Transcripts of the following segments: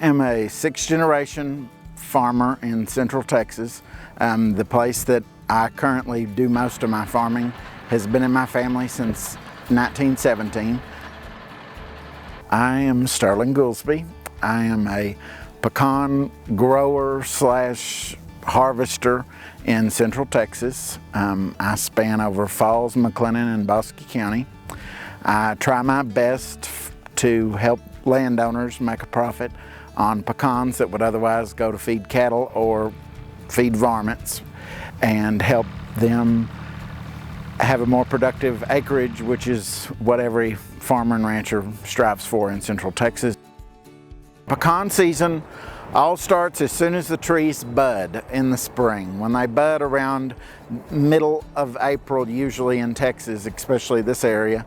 I am a sixth-generation farmer in Central Texas. The place that I currently do most of my farming has been in my family since 1917. I am Sterling Goolsby. I am a pecan grower slash harvester in Central Texas. I span over Falls, McLennan, and Bosque County. I try my best to help landowners make a profit on pecans that would otherwise go to feed cattle or feed varmints, and help them have a more productive acreage, which is what every farmer and rancher strives for in Central Texas. Pecan season all starts as soon as the trees bud in the spring. When they bud around middle of April, usually in Texas, especially this area,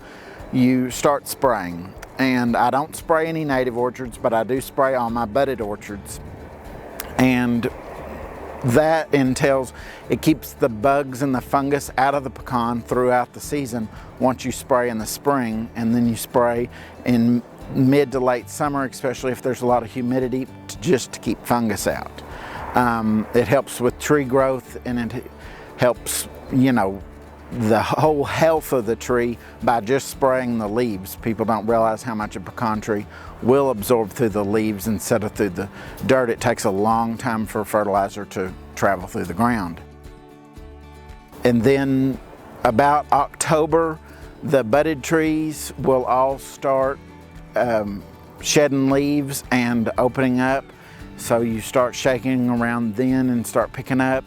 you start spraying. And I don't spray any native orchards, but I do spray all my budded orchards. And that entails, it keeps the bugs and the fungus out of the pecan throughout the season once you spray in the spring, and then you spray in mid to late summer, especially if there's a lot of humidity, just to keep fungus out. It helps with tree growth, and it helps, the whole health of the tree by just spraying the leaves. People don't realize how much a pecan tree will absorb through the leaves instead of through the dirt. It takes a long time for fertilizer to travel through the ground. And then about October, the budded trees will all start shedding leaves and opening up. So you start shaking around then and start picking up.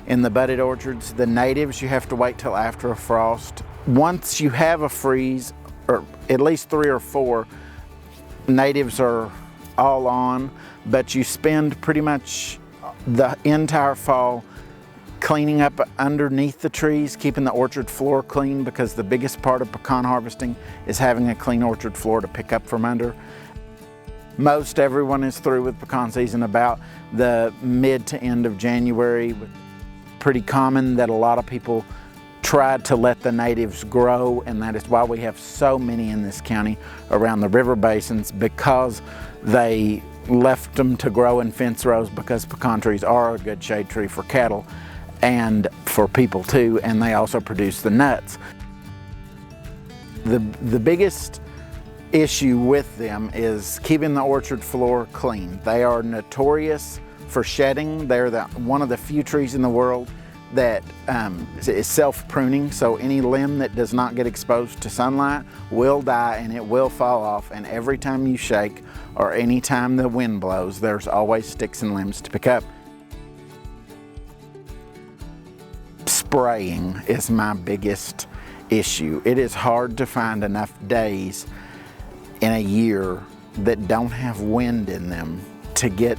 In the budded orchards, the natives, you have to wait till after a frost. Once you have a freeze, or at least 3 or 4, natives are all on, but you spend pretty much the entire fall cleaning up underneath the trees, keeping the orchard floor clean, because the biggest part of pecan harvesting is having a clean orchard floor to pick up from under. Most everyone is through with pecan season about the mid to end of January. Pretty common that a lot of people try to let the natives grow, and that is why we have so many in this county around the river basins, because they left them to grow in fence rows, because pecan trees are a good shade tree for cattle and for people too, and they also produce the nuts. The biggest issue with them is keeping the orchard floor clean. They are notorious for shedding. They're one of the few trees in the world that is self-pruning, so any limb that does not get exposed to sunlight will die and it will fall off, and every time you shake or any time the wind blows, there's always sticks and limbs to pick up. Spraying is my biggest issue. It is hard to find enough days in a year that don't have wind in them to get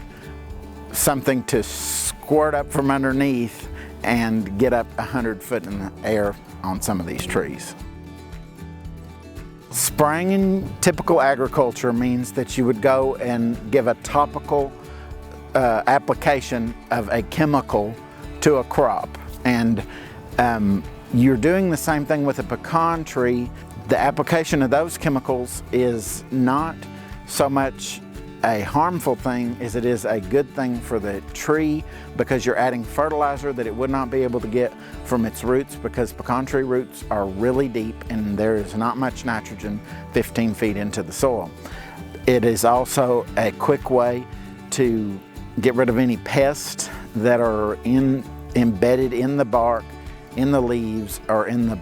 something to squirt up from underneath and get up 100 foot in the air on some of these trees. Spraying in typical agriculture means that you would go and give a topical application of a chemical to a crop. And you're doing the same thing with a pecan tree. The application of those chemicals is not so much a harmful thing as it is a good thing for the tree, because you're adding fertilizer that it would not be able to get from its roots, because pecan tree roots are really deep and there is not much nitrogen 15 feet into the soil. It is also a quick way to get rid of any pests that are embedded in the bark, in the leaves, or in the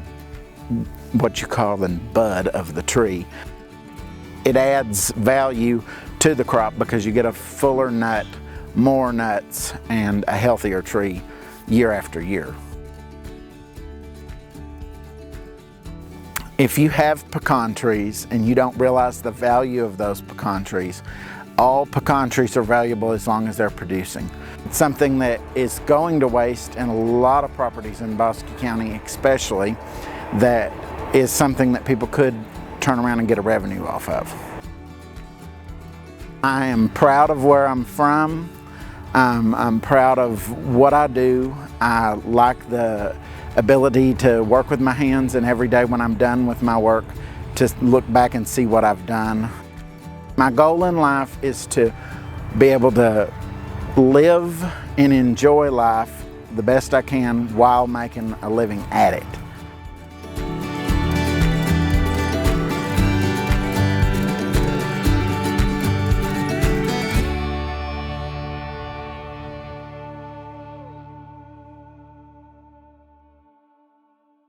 what you call the bud of the tree. It adds value to the crop because you get a fuller nut, more nuts, and a healthier tree year after year. If you have pecan trees and you don't realize the value of those pecan trees, all pecan trees are valuable as long as they're producing. It's something that is going to waste in a lot of properties in Bosque County especially, that is something that people could turn around and get a revenue off of. I am proud of where I'm from. I'm proud of what I do. I like the ability to work with my hands, and every day when I'm done with my work, to look back and see what I've done. My goal in life is to be able to live and enjoy life the best I can while making a living at it.